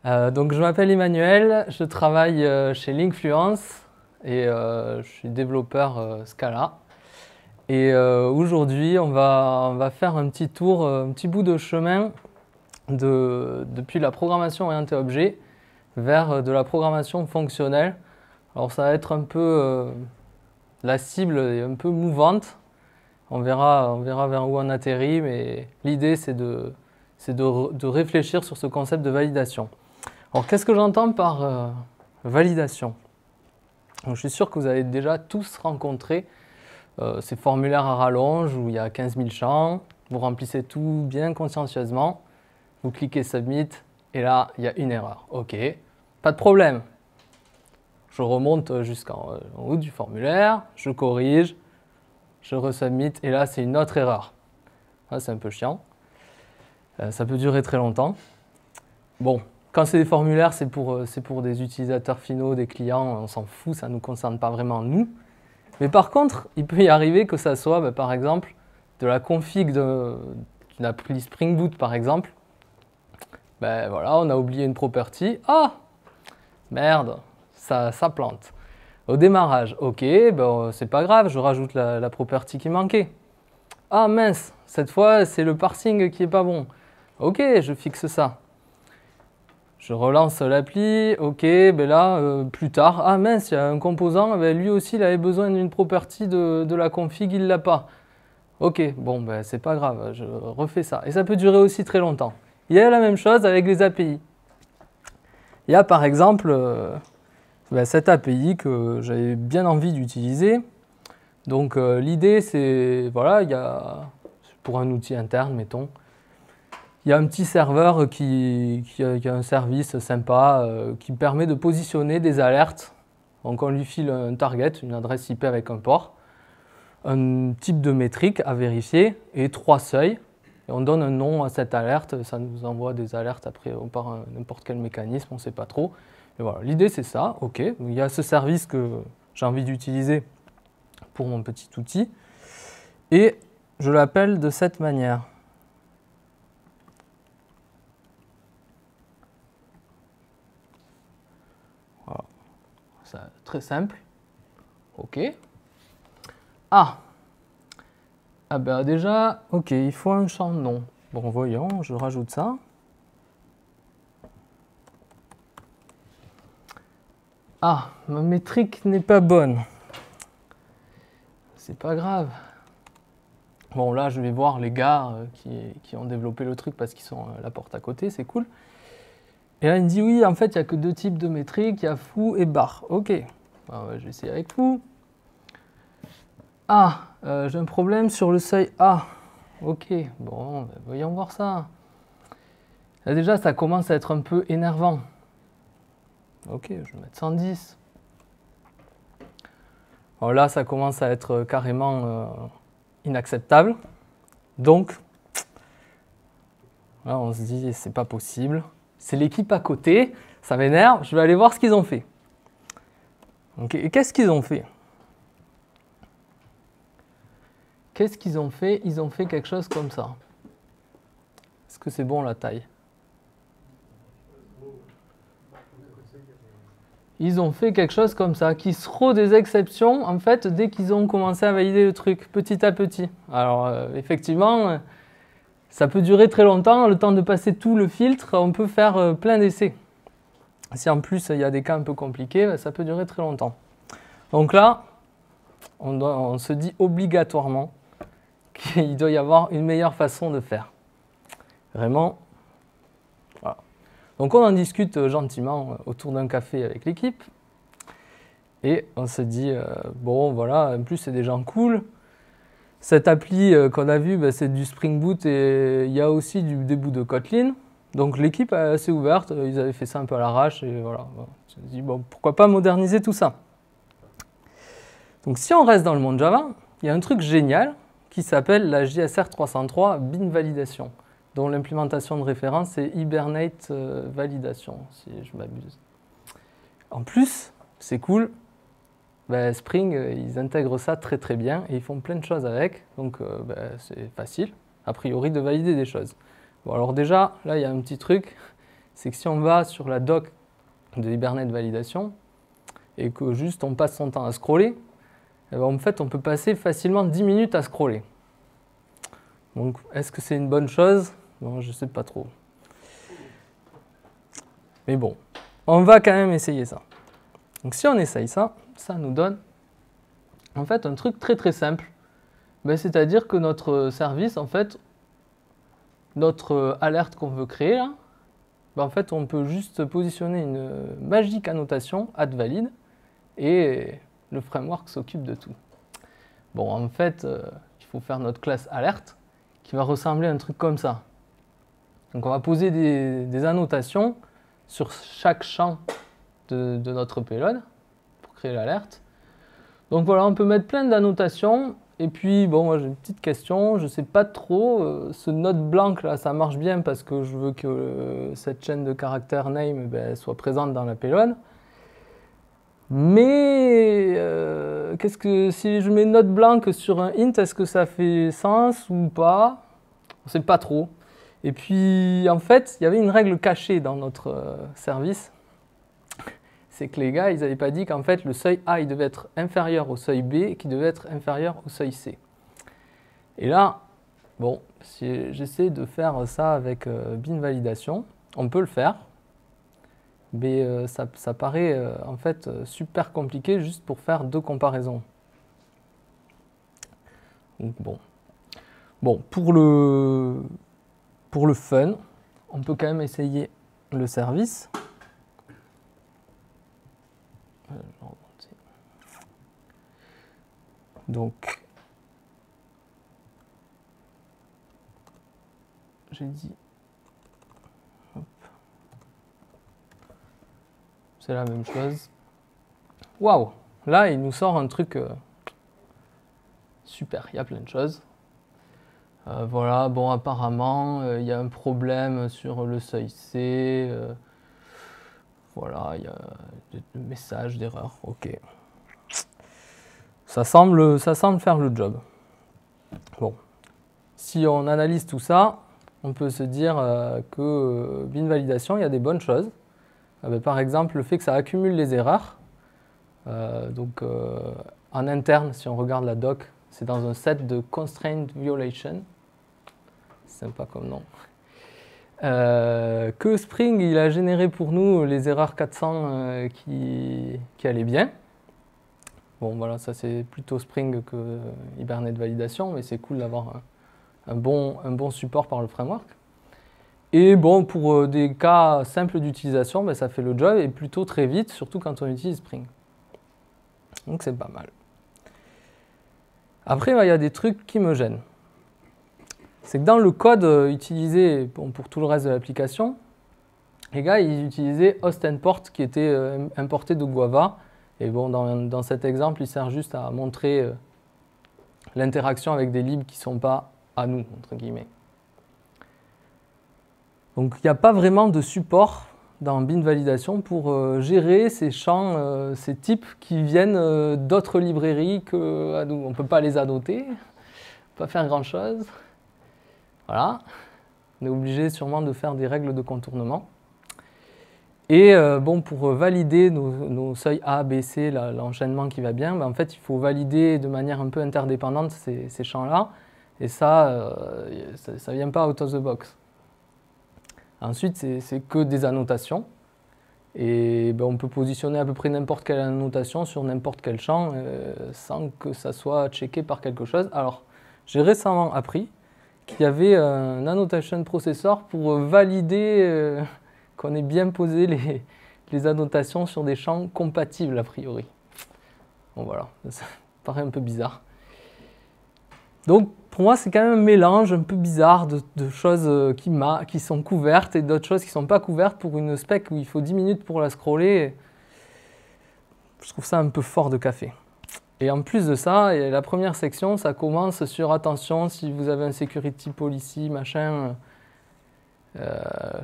Donc je m'appelle Emmanuel, je travaille chez Linkfluence et je suis développeur Scala. Et aujourd'hui, on va faire un petit tour, un petit bout de chemin depuis la programmation orientée objet vers de la programmation fonctionnelle. Alors ça va être un peu la cible est un peu mouvante. On verra vers où on atterrit, mais l'idée c'est de réfléchir sur ce concept de validation. Alors, qu'est-ce que j'entends par validation? Donc, je suis sûr que vous avez déjà tous rencontré ces formulaires à rallonge où il y a 15 000 champs, vous remplissez tout bien consciencieusement, vous cliquez Submit et là, il y a une erreur. Ok, pas de problème. Je remonte jusqu'en haut du formulaire, je corrige, je resubmit et là, c'est une autre erreur. Là, c'est un peu chiant. Ça peut durer très longtemps. Bon. Quand c'est des formulaires, c'est pour des utilisateurs finaux, des clients, on s'en fout, ça ne nous concerne pas vraiment nous. Mais par contre, il peut y arriver que ça soit, par exemple, de la config d'une appli Spring Boot, par exemple. Voilà, on a oublié une property. Ah, merde, ça plante. Au démarrage, ok, c'est pas grave, je rajoute la property qui manquait. Ah mince, cette fois, c'est le parsing qui est pas bon. Ok, je fixe ça. Je relance l'appli, ok, là, plus tard, ah mince, il y a un composant, lui aussi, il avait besoin d'une property de la config, il ne l'a pas. Ok, bon, c'est pas grave, je refais ça. Et ça peut durer aussi très longtemps. Il y a la même chose avec les API. Il y a par exemple cette API que j'avais bien envie d'utiliser. Donc l'idée, c'est, voilà, il y a, pour un outil interne, mettons, il y a un petit serveur qui a un service sympa qui permet de positionner des alertes. Donc on lui file un target, une adresse IP avec un port, un type de métrique à vérifier et 3 seuils. Et on donne un nom à cette alerte, ça nous envoie des alertes après par n'importe quel mécanisme, on ne sait pas trop. Et voilà, l'idée c'est ça, ok. Il y a ce service que j'ai envie d'utiliser pour mon petit outil et je l'appelle de cette manière. Très simple. Ok. Ah déjà, ok, il faut un champ de nom. Bon, voyons, je rajoute ça. Ah, ma métrique n'est pas bonne. C'est pas grave. Bon, là, je vais voir les gars qui ont développé le truc parce qu'ils sont à la porte à côté, c'est cool. Et là, il me dit, oui, en fait, il n'y a que 2 types de métriques, il y a foo et bar. Ok. Je vais essayer avec foo. Ah, j'ai un problème sur le seuil A. Ok, bon, voyons voir ça. Là, déjà, ça commence à être un peu énervant. Ok, je vais mettre 110. Alors là, ça commence à être carrément inacceptable. Donc, là, on se dit, c'est pas possible. C'est l'équipe à côté, ça m'énerve, je vais aller voir ce qu'ils ont fait. Okay. Et qu'est-ce qu'ils ont fait? Qu'est-ce qu'ils ont fait? Ils ont fait quelque chose comme ça. Est-ce que c'est bon la taille? Ils ont fait quelque chose comme ça, qui seront des exceptions en fait dès qu'ils ont commencé à valider le truc, petit à petit. Alors effectivement, ça peut durer très longtemps, le temps de passer tout le filtre, on peut faire plein d'essais. Si en plus il y a des cas un peu compliqués, ça peut durer très longtemps. Donc là, on se dit obligatoirement qu'il doit y avoir une meilleure façon de faire. Vraiment, voilà. Donc on en discute gentiment autour d'un café avec l'équipe. Et on se dit, bon voilà, en plus c'est des gens cool. Cette appli qu'on a vue, c'est du Spring Boot et il y a aussi des bouts de Kotlin. Donc l'équipe est assez ouverte, ils avaient fait ça un peu à l'arrache et voilà. On se dit, bon, pourquoi pas moderniser tout ça. Donc si on reste dans le monde Java, il y a un truc génial qui s'appelle la JSR 303 Bin Validation, dont l'implémentation de référence c'est Hibernate Validation, si je m'abuse. En plus, c'est cool, Spring, ils intègrent ça très très bien et ils font plein de choses avec, donc c'est facile, a priori, de valider des choses. Bon alors déjà, là il y a un petit truc, c'est que si on va sur la doc de Hibernate Validation et que juste on passe son temps à scroller, eh ben, en fait, on peut passer facilement 10 minutes à scroller. Donc, est-ce que c'est une bonne chose? Bon, je ne sais pas trop. Mais bon, on va quand même essayer ça. Donc, si on essaye ça, ça nous donne en fait un truc très très simple. Ben, c'est-à-dire que notre service, en fait, notre alerte qu'on veut créer, là, ben, en fait, on peut juste positionner une magique annotation add_valid et le framework s'occupe de tout. Bon, en fait, il faut faire notre classe alerte qui va ressembler à un truc comme ça. Donc, on va poser des annotations sur chaque champ de notre payload pour créer l'alerte. Donc voilà, on peut mettre plein d'annotations. Et puis, bon, moi j'ai une petite question, je ne sais pas trop, ce note blanc là, ça marche bien parce que je veux que cette chaîne de caractères name soit présente dans la payload. Mais qu'est-ce que si je mets note blanc sur un int, est-ce que ça fait sens ou pas? On ne sait pas trop. Et puis, en fait, il y avait une règle cachée dans notre service. C'est que les gars, ils n'avaient pas dit qu'en fait, le seuil A, il devait être inférieur au seuil B et qu'il devait être inférieur au seuil C. Et là, bon, si j'essaie de faire ça avec bin validation, on peut le faire, mais ça paraît en fait super compliqué juste pour faire deux comparaisons. Donc, bon, pour le fun, on peut quand même essayer le service. Donc, j'ai dit, c'est la même chose. Waouh, là il nous sort un truc super, il y a plein de choses. Voilà, bon apparemment il y a un problème sur le seuil C. Voilà, il y a des messages d'erreur, ok. Ça semble faire le job. Bon, si on analyse tout ça, on peut se dire que bin validation, il y a des bonnes choses. Par exemple, le fait que ça accumule les erreurs. En interne, si on regarde la doc, c'est dans un set de constraint violation. Sympa comme nom. Que Spring, il a généré pour nous les erreurs 400 qui allaient bien. Bon, voilà, ça c'est plutôt Spring que Hibernate Validation, mais c'est cool d'avoir un bon support par le framework. Et bon, pour des cas simples d'utilisation, ça fait le job et plutôt très vite, surtout quand on utilise Spring. Donc c'est pas mal. Après, il y a des trucs qui me gênent. C'est que dans le code utilisé pour tout le reste de l'application, les gars, ils utilisaient host_import qui était importé de Guava. Et bon, dans cet exemple, il sert juste à montrer l'interaction avec des libs qui ne sont pas à nous, entre guillemets. Donc, il n'y a pas vraiment de support dans bin validation pour gérer ces champs, ces types qui viennent d'autres librairies que nous. On ne peut pas les annoter, on ne peut pas faire grand-chose. Voilà. On est obligé sûrement de faire des règles de contournement. Et bon, pour valider nos seuils A, B, C, l'enchaînement qui va bien, en fait, il faut valider de manière un peu interdépendante ces champs-là. Et ça ne vient pas out of the box. Ensuite, c'est que des annotations. Et on peut positionner à peu près n'importe quelle annotation sur n'importe quel champ sans que ça soit checké par quelque chose. Alors, j'ai récemment appris qu'il y avait un annotation processor pour valider qu'on ait bien posé les annotations sur des champs compatibles a priori. Bon voilà, ça paraît un peu bizarre. Donc pour moi c'est quand même un mélange un peu bizarre de choses qui sont couvertes et d'autres choses qui ne sont pas couvertes pour une spec où il faut 10 minutes pour la scroller. Je trouve ça un peu fort de café. Et en plus de ça, la première section, ça commence sur attention si vous avez un security policy, machin.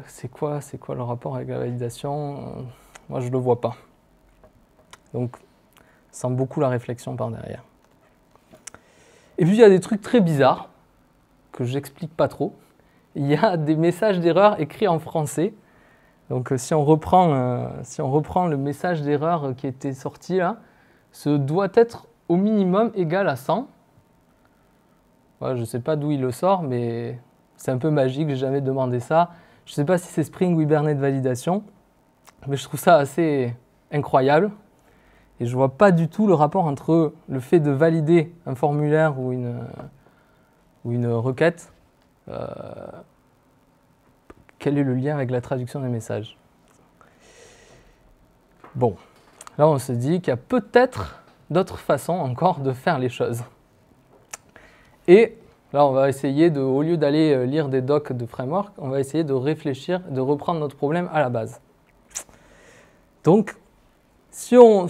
C'est quoi le rapport avec la validation? Moi, je ne le vois pas. Donc, ça sent beaucoup la réflexion par derrière. Et puis, il y a des trucs très bizarres que j'explique pas trop. Il y a des messages d'erreur écrits en français. Donc si on reprend le message d'erreur qui était sorti là, ce doit être au minimum égal à 100. Ouais, je ne sais pas d'où il le sort, mais c'est un peu magique, j'ai jamais demandé ça. Je ne sais pas si c'est Spring ou Hibernate validation, mais je trouve ça assez incroyable. Et je ne vois pas du tout le rapport entre le fait de valider un formulaire ou une requête. Quel est le lien avec la traduction des messages? Bon, là on se dit qu'il y a peut-être d'autres façons encore de faire les choses. Et là on va essayer de, au lieu d'aller lire des docs de framework, on va essayer de réfléchir, de reprendre notre problème à la base. Donc, si on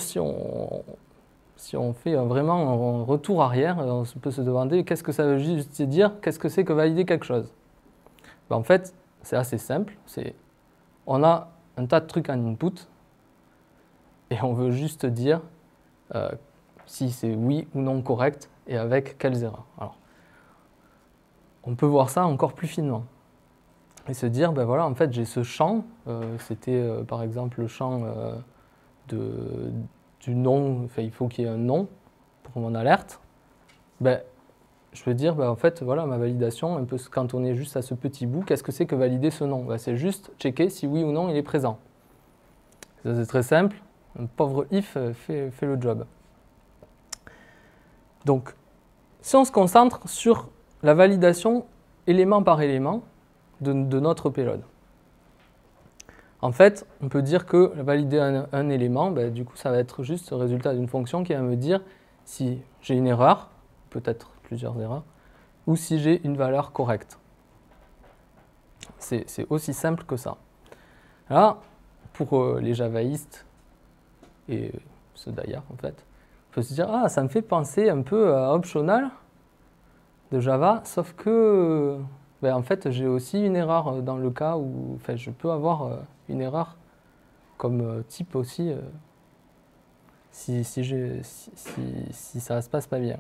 fait vraiment un retour arrière, on peut se demander qu'est-ce que ça veut juste dire, qu'est-ce que c'est que valider quelque chose? Ben, en fait, c'est assez simple. On a un tas de trucs en input et on veut juste dire si c'est oui ou non correct et avec quelles erreurs. Alors, on peut voir ça encore plus finement et se dire, ben voilà, en fait, j'ai ce champ. C'était par exemple le champ du nom. Enfin, il faut qu'il y ait un nom pour mon alerte. Ben, je peux dire, en fait, voilà, ma validation, un peu quand on est juste à ce petit bout, qu'est-ce que c'est que valider ce nom? C'est juste checker si oui ou non il est présent. Ça, c'est très simple. Un pauvre if fait le job. Donc, si on se concentre sur la validation élément par élément de notre payload. En fait, on peut dire que valider un élément, du coup, ça va être juste le résultat d'une fonction qui va me dire si j'ai une erreur, peut-être plusieurs erreurs, ou si j'ai une valeur correcte. C'est aussi simple que ça. Là, pour les javaïstes, et ceux d'ailleurs en fait, on peut se dire, ah, ça me fait penser un peu à optional de Java, sauf que en fait, j'ai aussi une erreur dans le cas où je peux avoir une erreur comme type aussi si ça ne se passe pas bien.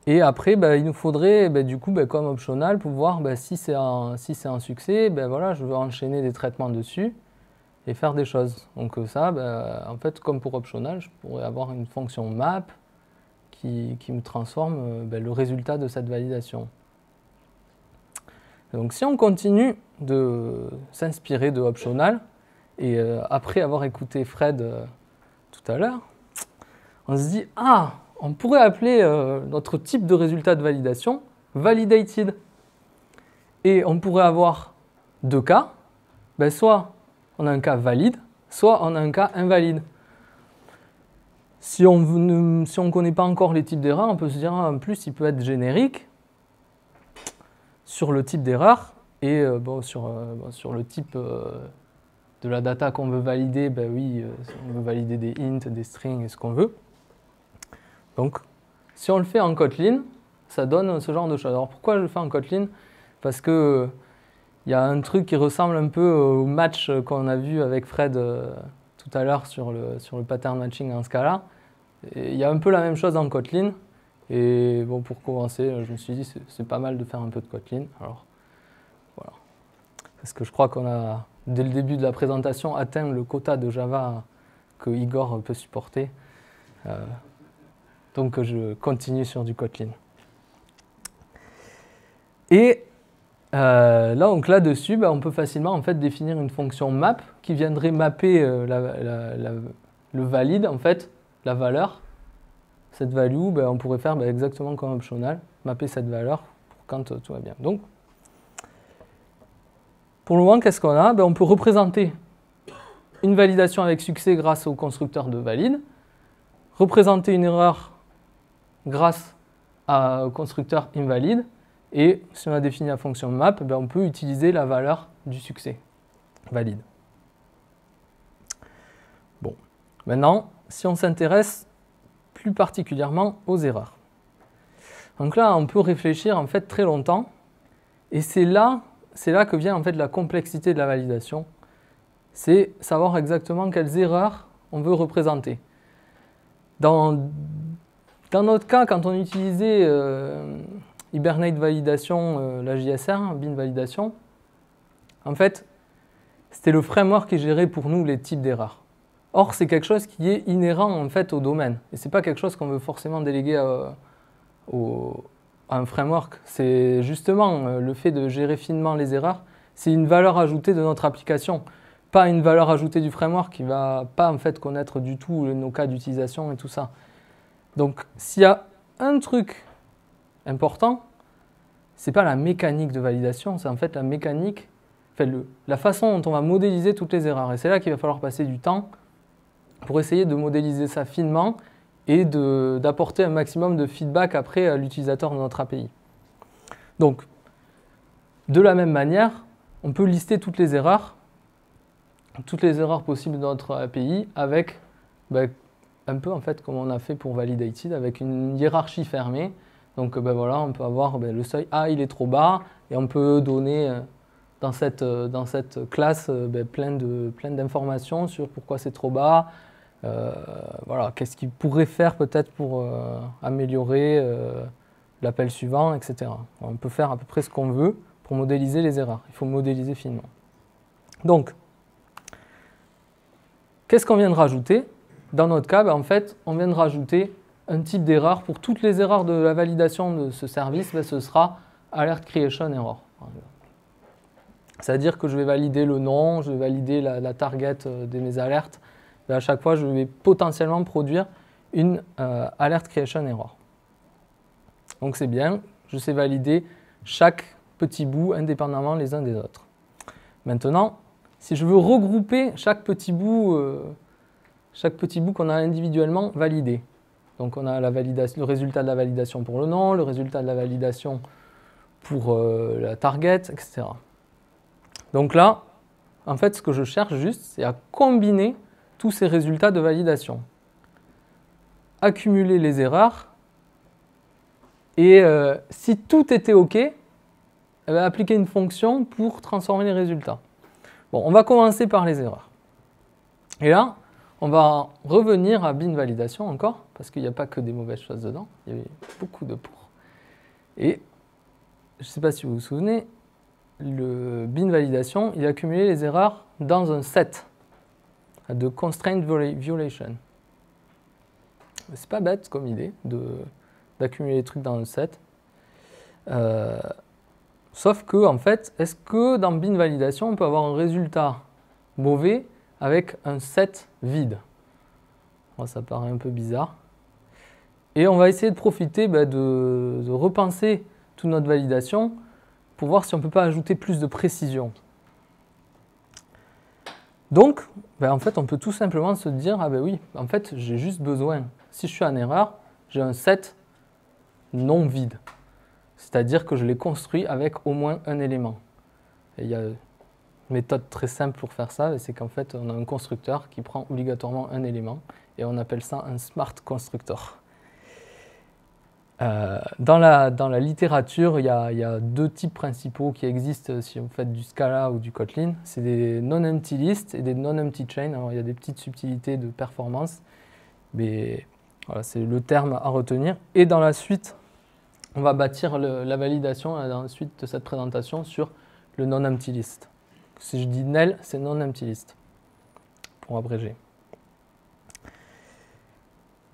Et après, il nous faudrait, du coup, comme optional, pouvoir, si c'est un succès, voilà, je veux enchaîner des traitements dessus et faire des choses. Donc ça, en fait, comme pour optional, je pourrais avoir une fonction map qui me transforme le résultat de cette validation. Donc si on continue de s'inspirer de optional, et après avoir écouté Fred tout à l'heure, on se dit, ah, on pourrait appeler notre type de résultat de validation validated. Et on pourrait avoir deux cas. Soit on a un cas valide, soit on a un cas invalide. Si on ne connaît pas encore les types d'erreurs, on peut se dire, en plus, il peut être générique sur le type d'erreur et sur le type de la data qu'on veut valider. Oui, on veut valider des int, des strings et ce qu'on veut. Donc, si on le fait en Kotlin, ça donne ce genre de choses. Alors, pourquoi je le fais en Kotlin? Parce que il y a un truc qui ressemble un peu au match qu'on a vu avec Fred tout à l'heure sur le pattern matching en Scala. Il y a un peu la même chose en Kotlin. Et bon, pour commencer, je me suis dit c'est pas mal de faire un peu de Kotlin. Alors, voilà. Parce que je crois qu'on a, dès le début de la présentation, atteint le quota de Java que Igor peut supporter. Donc je continue sur du Kotlin. Et là-dessus, on peut facilement en fait, définir une fonction map qui viendrait mapper le valide, en fait, la valeur. Cette value, on pourrait faire exactement comme optional, mapper cette valeur pour quand tout va bien. Donc, pour le moment, qu'est-ce qu'on a? On peut représenter une validation avec succès grâce au constructeur de valide, représenter une erreur grâce au constructeur invalide, et si on a défini la fonction map, on peut utiliser la valeur du succès valide. Bon, maintenant, si on s'intéresse plus particulièrement aux erreurs. Donc là, on peut réfléchir en fait très longtemps, et c'est là que vient en fait la complexité de la validation. C'est savoir exactement quelles erreurs on veut représenter. Dans notre cas, quand on utilisait Hibernate validation, la JSR, bin validation, En fait, c'était le framework qui gérait pour nous les types d'erreurs. Or, c'est quelque chose qui est inhérent en fait au domaine. Et ce n'est pas quelque chose qu'on veut forcément déléguer à un framework. C'est justement le fait de gérer finement les erreurs, c'est une valeur ajoutée de notre application, pas une valeur ajoutée du framework qui ne va pas en fait connaître du tout nos cas d'utilisation et tout ça. Donc, s'il y a un truc important, ce n'est pas la mécanique de validation, c'est en fait la mécanique, la façon dont on va modéliser toutes les erreurs. Et c'est là qu'il va falloir passer du temps pour essayer de modéliser ça finement et d'apporter un maximum de feedback après à l'utilisateur de notre API. Donc, de la même manière, on peut lister toutes les erreurs possibles de notre API avec un peu en fait comme on a fait pour Validated, avec une hiérarchie fermée. Donc voilà, on peut avoir le seuil A, il est trop bas, et on peut donner dans cette classe plein d'informations sur pourquoi c'est trop bas. Voilà, qu'est-ce qu'il pourrait faire peut-être pour améliorer l'appel suivant, etc. On peut faire à peu près ce qu'on veut pour modéliser les erreurs. Il faut modéliser finement. Donc, qu'est-ce qu'on vient de rajouter? Dans notre cas, en fait, on vient de rajouter un type d'erreur. Pour toutes les erreurs de la validation de ce service, ce sera Alert Creation Error. C'est-à-dire que je vais valider le nom, je vais valider la target de mes alertes. Et à chaque fois, je vais potentiellement produire une Alert Creation Error. Donc c'est bien, je sais valider chaque petit bout indépendamment les uns des autres. Maintenant, si je veux regrouper chaque petit bout qu'on a individuellement validé, donc on a le résultat de la validation pour le nom, le résultat de la validation pour la target, etc. Donc là, en fait, ce que je cherche juste, c'est à combiner tous ces résultats de validation, accumuler les erreurs, et si tout était OK, appliquer une fonction pour transformer les résultats. Bon, on va commencer par les erreurs. Et là, on va revenir à bin validation encore, parce qu'il n'y a pas que des mauvaises choses dedans, il y avait beaucoup de pour. Et je ne sais pas si vous vous souvenez, le bin validation, il a accumulé les erreurs dans un set de constraint violation. C'est pas bête comme idée d'accumuler les trucs dans un set. Sauf que, en fait, est-ce que dans bin validation, on peut avoir un résultat mauvais avec un set vide? Bon, ça paraît un peu bizarre. Et on va essayer de profiter de repenser toute notre validation pour voir si on ne peut pas ajouter plus de précision. Donc, en fait, on peut tout simplement se dire, ah ben oui, en fait, j'ai juste besoin, si je suis en erreur, j'ai un set non vide. C'est-à-dire que je l'ai construit avec au moins un élément. Et il y a une méthode très simple pour faire ça, c'est qu'en fait, on a un constructeur qui prend obligatoirement un élément, et on appelle ça un smart constructor. Dans la littérature, il y a deux types principaux qui existent si vous faites du Scala ou du Kotlin. C'est des non-empty lists et des non-empty chains. Alors, il y a des petites subtilités de performance, mais voilà, c'est le terme à retenir. Et dans la suite, on va bâtir la validation dans la suite de cette présentation sur le non-empty list. Si je dis nel, c'est non-empty list, pour abréger.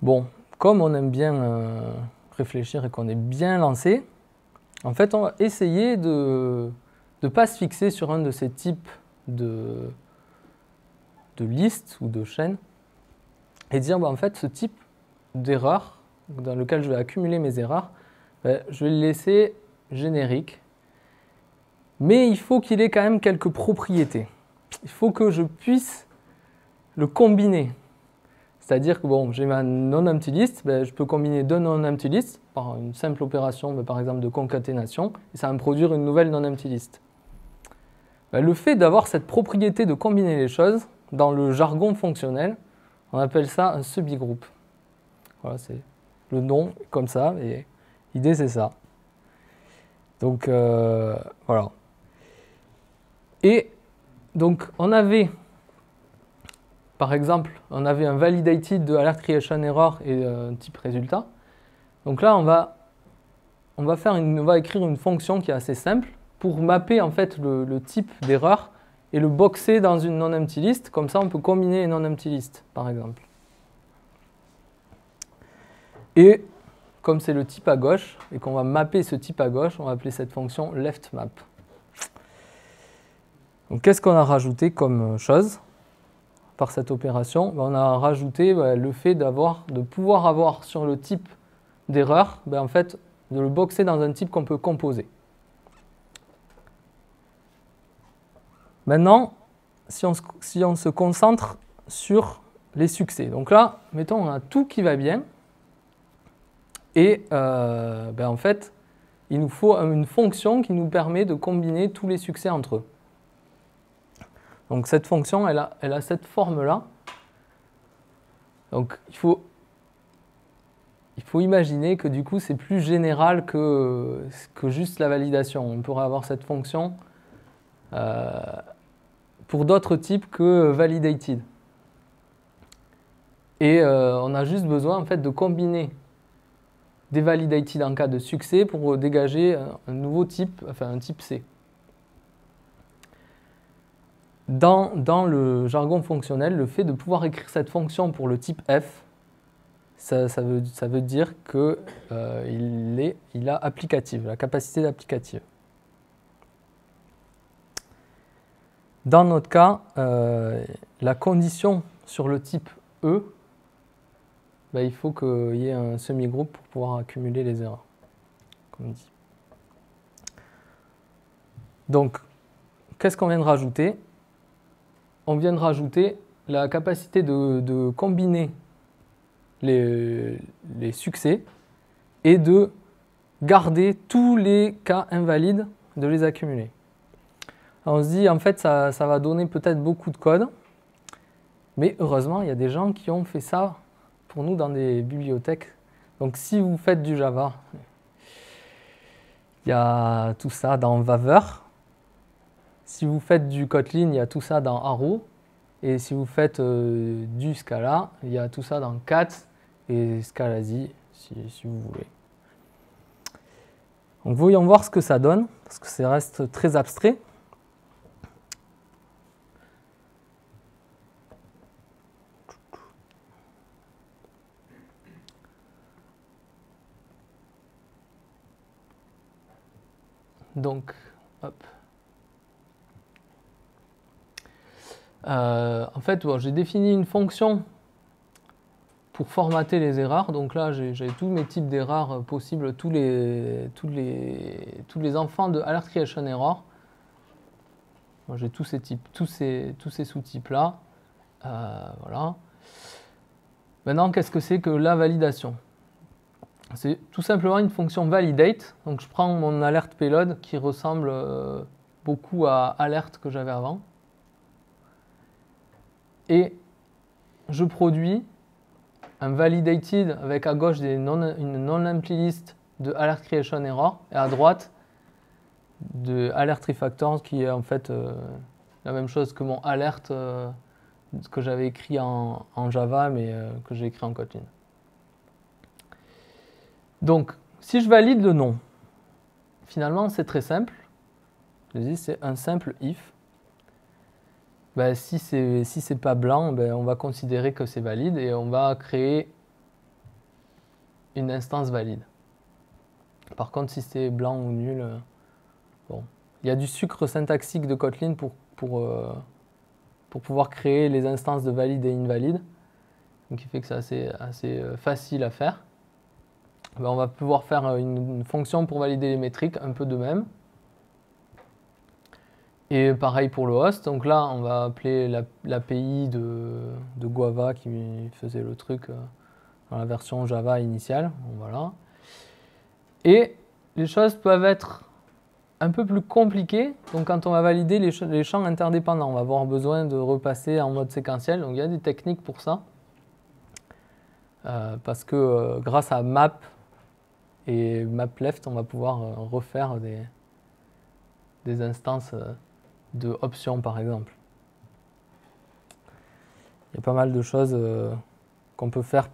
Bon, comme on aime bien réfléchir et qu'on est bien lancé, en fait, on va essayer de ne pas se fixer sur un de ces types de listes ou de chaînes et dire, en fait, ce type d'erreur dans lequel je vais accumuler mes erreurs, je vais le laisser générique, mais il faut qu'il ait quand même quelques propriétés. Il faut que je puisse le combiner. C'est-à-dire que bon, j'ai ma non-empty list, je peux combiner deux non-empty lists par une simple opération, par exemple de concaténation, et ça va me produire une nouvelle non-empty list. Le fait d'avoir cette propriété de combiner les choses, dans le jargon fonctionnel, on appelle ça un subgroup. Voilà, c'est le nom comme ça, et l'idée c'est ça. Donc voilà. Et donc on avait, par exemple, on avait un validated de alert creation error et un type résultat. Donc là, on va écrire une fonction qui est assez simple, pour mapper en fait le type d'erreur et le boxer dans une non-empty list. Comme ça, on peut combiner les non-empty lists, par exemple. Et comme c'est le type à gauche et qu'on va mapper ce type à gauche, on va appeler cette fonction leftMap. Donc, qu'est-ce qu'on a rajouté comme chose par cette opération? On a rajouté le fait de pouvoir avoir sur le type d'erreur, en fait, de le boxer dans un type qu'on peut composer. Maintenant, si on se concentre sur les succès. Donc là, mettons, on a tout qui va bien. Et en fait, il nous faut une fonction qui nous permet de combiner tous les succès entre eux. Donc cette fonction, elle a cette forme-là. Donc il faut imaginer que du coup, c'est plus général que juste la validation. On pourrait avoir cette fonction pour d'autres types que validated. Et on a juste besoin en fait, de combiner des validated en cas de succès pour dégager un nouveau type, enfin un type C. Dans le jargon fonctionnel, le fait de pouvoir écrire cette fonction pour le type F, ça veut dire qu'il a applicative, la capacité d'applicative. Dans notre cas, la condition sur le type E, il faut qu'il y ait un semi-groupe pour pouvoir accumuler les erreurs, comme dit. Donc, qu'est-ce qu'on vient de rajouter? On vient de rajouter la capacité de combiner les succès et de garder tous les cas invalides, de les accumuler. Alors on se dit, en fait, ça va donner peut-être beaucoup de code, mais heureusement, il y a des gens qui ont fait ça pour nous dans des bibliothèques. Donc si vous faites du Java, il y a tout ça dans Waver. Si vous faites du Kotlin, il y a tout ça dans Arrow. Et si vous faites du Scala, il y a tout ça dans Cat et Scalaz, si vous voulez. Donc voyons voir ce que ça donne, parce que ça reste très abstrait. Donc, hop. En fait, j'ai défini une fonction pour formater les erreurs. Donc là, j'ai tous mes types d'erreurs possibles, tous les enfants de Alert Creation Error. J'ai tous ces types, tous ces sous-types là. Voilà. Maintenant, qu'est-ce que c'est que la validation? C'est tout simplement une fonction validate. Donc je prends mon alert payload qui ressemble beaucoup à alert que j'avais avant. Et je produis un validated avec à gauche une non-empty list de alert creation error et à droite de alert refactor qui est en fait la même chose que mon alert que j'avais écrit en Java mais que j'ai écrit en Kotlin. Donc, si je valide le nom, finalement, c'est très simple. C'est un simple if. Si c'est pas blanc, on va considérer que c'est valide et on va créer une instance valide. Par contre, si c'est blanc ou nul, bon. Il y a du sucre syntaxique de Kotlin pour pouvoir créer les instances de valide et invalide. Donc, il fait que c'est assez facile à faire. On va pouvoir faire une fonction pour valider les métriques, un peu de même. Et pareil pour le host. Donc là, on va appeler l'API de Guava qui faisait le truc dans la version Java initiale. Voilà. Et les choses peuvent être un peu plus compliquées. Donc quand on va valider les champs interdépendants, on va avoir besoin de repasser en mode séquentiel. Donc il y a des techniques pour ça. Parce que grâce à map et map-left, on va pouvoir refaire des instances de options, par exemple. Il y a pas mal de choses qu'on peut faire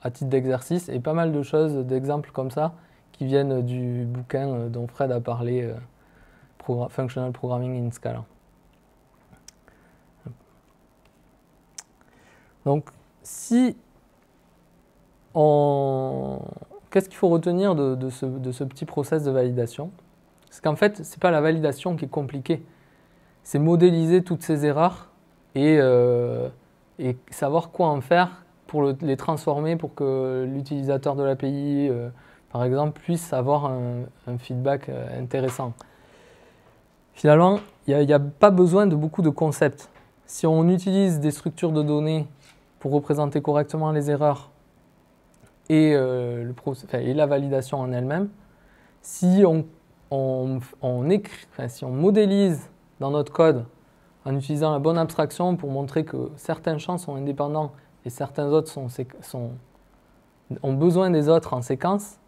à titre d'exercice et pas mal de choses, d'exemples comme ça, qui viennent du bouquin dont Fred a parlé Functional Programming in Scala. Donc, qu'est-ce qu'il faut retenir de ce petit process de validation? C'est qu'en fait, ce n'est pas la validation qui est compliquée, c'est modéliser toutes ces erreurs et savoir quoi en faire pour les transformer pour que l'utilisateur de l'API, par exemple, puisse avoir un feedback intéressant. Finalement, il n'y a pas besoin de beaucoup de concepts. Si on utilise des structures de données pour représenter correctement les erreurs et la validation en elle-même, si on modélise dans notre code en utilisant la bonne abstraction pour montrer que certains champs sont indépendants et certains autres ont besoin des autres en séquence,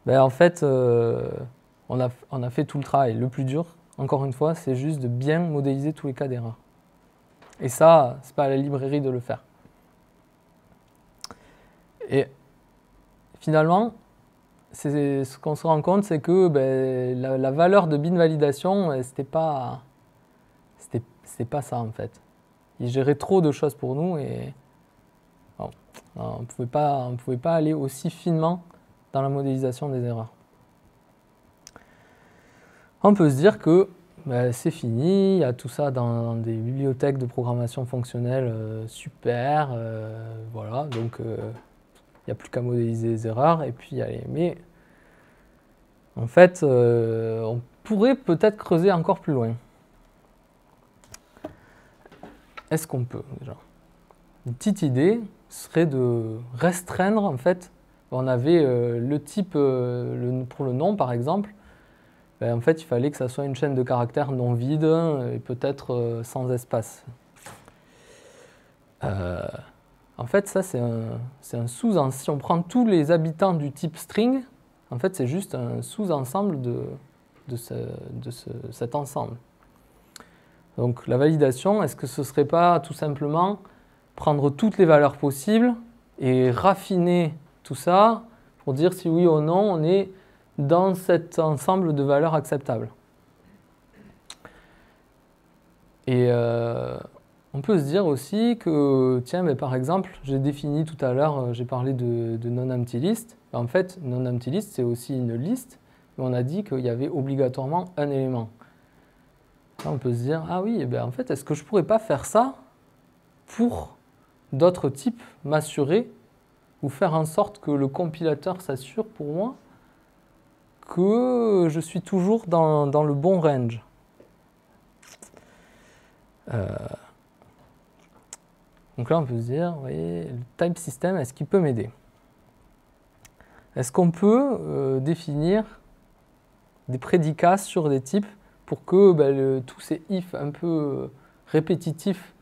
ben en fait, on a fait tout le travail. Le plus dur, encore une fois, c'est juste de bien modéliser tous les cas d'erreur. Et ça, ce n'est pas à la librairie de le faire. Et finalement, ce qu'on se rend compte, c'est que la valeur de bin validation, c'était pas ça en fait. Il gérait trop de choses pour nous et bon, on ne pouvait pas aller aussi finement dans la modélisation des erreurs. On peut se dire que c'est fini, il y a tout ça dans des bibliothèques de programmation fonctionnelle super, voilà, donc il n'y a plus qu'à modéliser les erreurs et puis allez. Mais en fait, on pourrait peut-être creuser encore plus loin. Est-ce qu'on peut déjà? Une petite idée serait de restreindre, en fait, on avait le type pour le nom par exemple, en fait il fallait que ça soit une chaîne de caractères non vide et peut-être sans espace. En fait ça c'est un sous-ensemble, si on prend tous les habitants du type string, en fait c'est juste un sous-ensemble de cet ensemble. Donc la validation, est-ce que ce ne serait pas tout simplement prendre toutes les valeurs possibles et raffiner tout ça pour dire si oui ou non on est dans cet ensemble de valeurs acceptables. Et on peut se dire aussi que, tiens, mais par exemple, j'ai défini tout à l'heure, j'ai parlé de non-empty list. En fait, non-empty list, c'est aussi une liste, mais on a dit qu'il y avait obligatoirement un élément. Là, on peut se dire, ah oui, en fait, est-ce que je ne pourrais pas faire ça pour d'autres types, m'assurer ou faire en sorte que le compilateur s'assure pour moi que je suis toujours dans le bon range. Donc là, on peut se dire, vous voyez, le type system, est-ce qu'il peut m'aider? Est-ce qu'on peut définir des prédicats sur des types pour que tous ces if un peu répétitifs,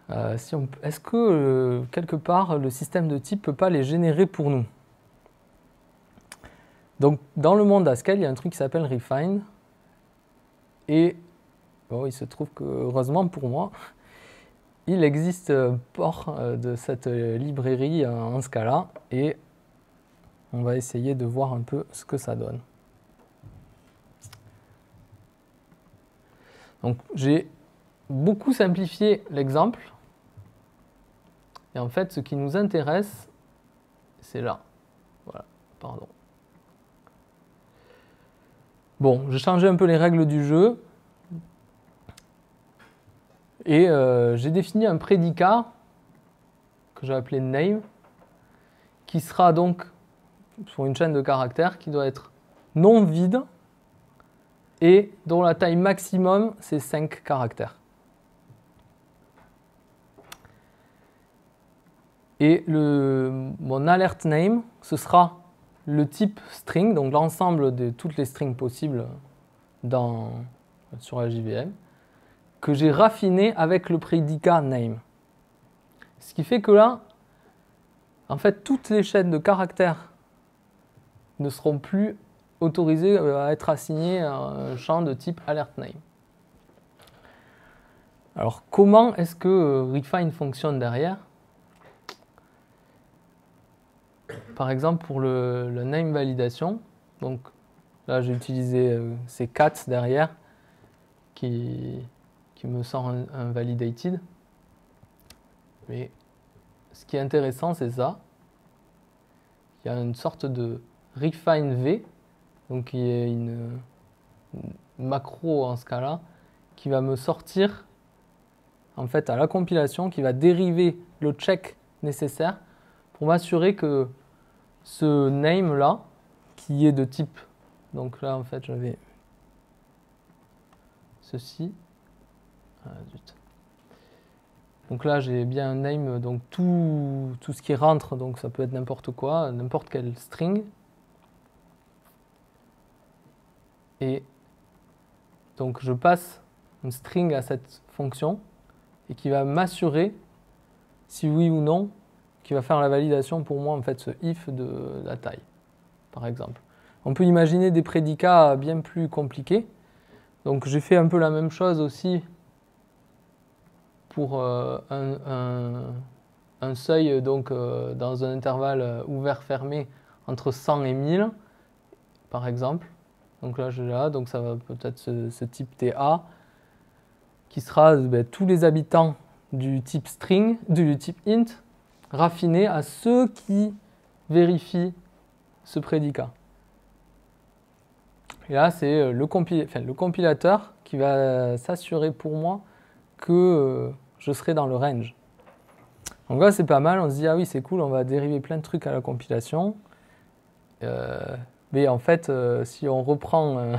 est-ce que quelque part le système de type ne peut pas les générer pour nous? Donc dans le monde Haskell, il y a un truc qui s'appelle Refine. Et bon, il se trouve que, heureusement pour moi, il existe port de cette librairie en Scala. Et on va essayer de voir un peu ce que ça donne. Donc j'ai beaucoup simplifié l'exemple. Et en fait, ce qui nous intéresse, c'est là. Voilà, pardon. Bon, j'ai changé un peu les règles du jeu. Et j'ai défini un prédicat que j'ai appelé name, qui sera donc sur une chaîne de caractères qui doit être non vide et dont la taille maximum, c'est 5 caractères. Et mon alert name, ce sera le type string, donc l'ensemble de toutes les strings possibles sur la JVM, que j'ai raffiné avec le prédicat name. Ce qui fait que là, en fait, toutes les chaînes de caractères ne seront plus autorisées à être assignées à un champ de type alert name. Alors, comment est-ce que Refine fonctionne derrière? Par exemple, pour le name validation, donc Là, j'ai utilisé ces cats derrière qui me sort un validated. Mais ce qui est intéressant, c'est ça. Il y a une sorte de refine v, donc qui est une macro en Scala, qui va me sortir en fait à la compilation, qui va dériver le check nécessaire pour m'assurer que ce name là, qui est de type, donc là en fait j'avais ceci, ah, zut. Donc là j'ai bien un name, donc tout ce qui rentre, donc ça peut être n'importe quoi, n'importe quel string. Et donc je passe un string à cette fonction et qui va m'assurer si oui ou non, qui va faire la validation pour moi en fait ce if de la taille, par exemple. On peut imaginer des prédicats bien plus compliqués. Donc j'ai fait un peu la même chose aussi pour un seuil donc, dans un intervalle ouvert-fermé entre 100 et 1000, par exemple. Donc là, donc ça va peut-être ce type TA, qui sera tous les habitants du type string, du type int, raffinés à ceux qui vérifient ce prédicat. Et là, c'est le compilateur qui va s'assurer pour moi que je serai dans le range. Donc là, c'est pas mal. On se dit, ah oui, c'est cool, on va dériver plein de trucs à la compilation. Mais en fait, si on reprend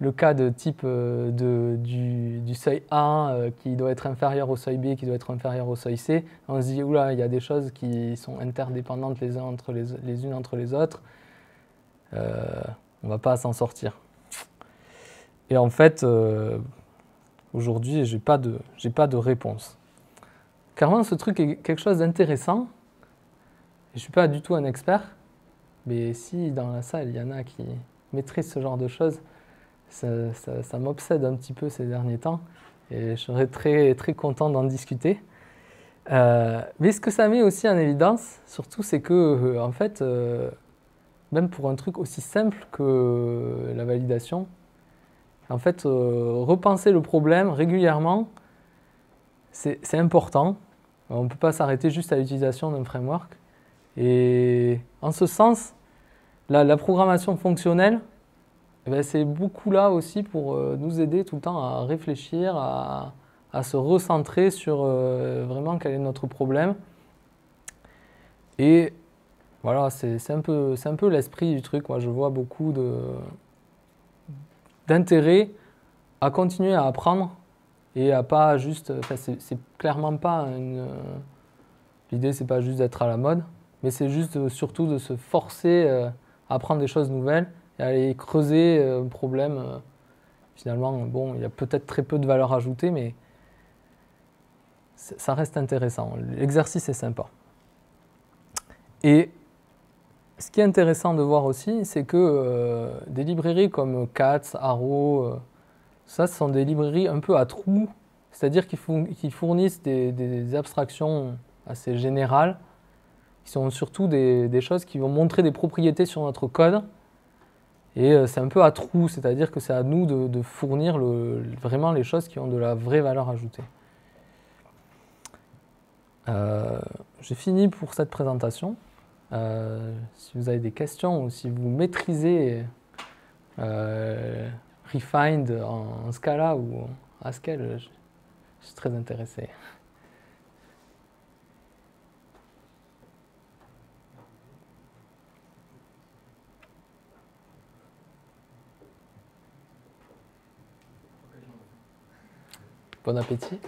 le cas de type du seuil A qui doit être inférieur au seuil B, qui doit être inférieur au seuil C, on se dit, oula, il y a des choses qui sont interdépendantes les unes entre les autres. On ne va pas s'en sortir. Et en fait, aujourd'hui, je n'ai pas de réponse. Clairement, ce truc est quelque chose d'intéressant. Je ne suis pas du tout un expert, mais si dans la salle, il y en a qui maîtrisent ce genre de choses, ça m'obsède un petit peu ces derniers temps. Et je serais très, très content d'en discuter. Mais ce que ça met aussi en évidence, surtout, c'est que, en fait, même pour un truc aussi simple que la validation, en fait, repenser le problème régulièrement, c'est important. On ne peut pas s'arrêter juste à l'utilisation d'un framework. Et en ce sens, la programmation fonctionnelle, c'est beaucoup là aussi pour nous aider tout le temps à réfléchir, à se recentrer sur vraiment quel est notre problème. Et voilà, c'est un peu l'esprit du truc. Moi, je vois beaucoup d'intérêt à continuer à apprendre et à pas juste. C'est clairement pas une. L'idée, c'est pas juste d'être à la mode, mais c'est juste surtout de se forcer à apprendre des choses nouvelles et à aller creuser un problème. Finalement, bon, il y a peut-être très peu de valeur ajoutée, mais ça reste intéressant. L'exercice est sympa. Et ce qui est intéressant de voir aussi, c'est que des librairies comme Cats, Arrow, ça, ce sont des librairies un peu à trous, c'est-à-dire qu'ils fournissent des abstractions assez générales, qui sont surtout des choses qui vont montrer des propriétés sur notre code. Et c'est un peu à trous, c'est-à-dire que c'est à nous de fournir vraiment les choses qui ont de la vraie valeur ajoutée. J'ai fini pour cette présentation. Si vous avez des questions ou si vous maîtrisez Refined en Scala ou en Haskell, je suis très intéressé. Bon appétit.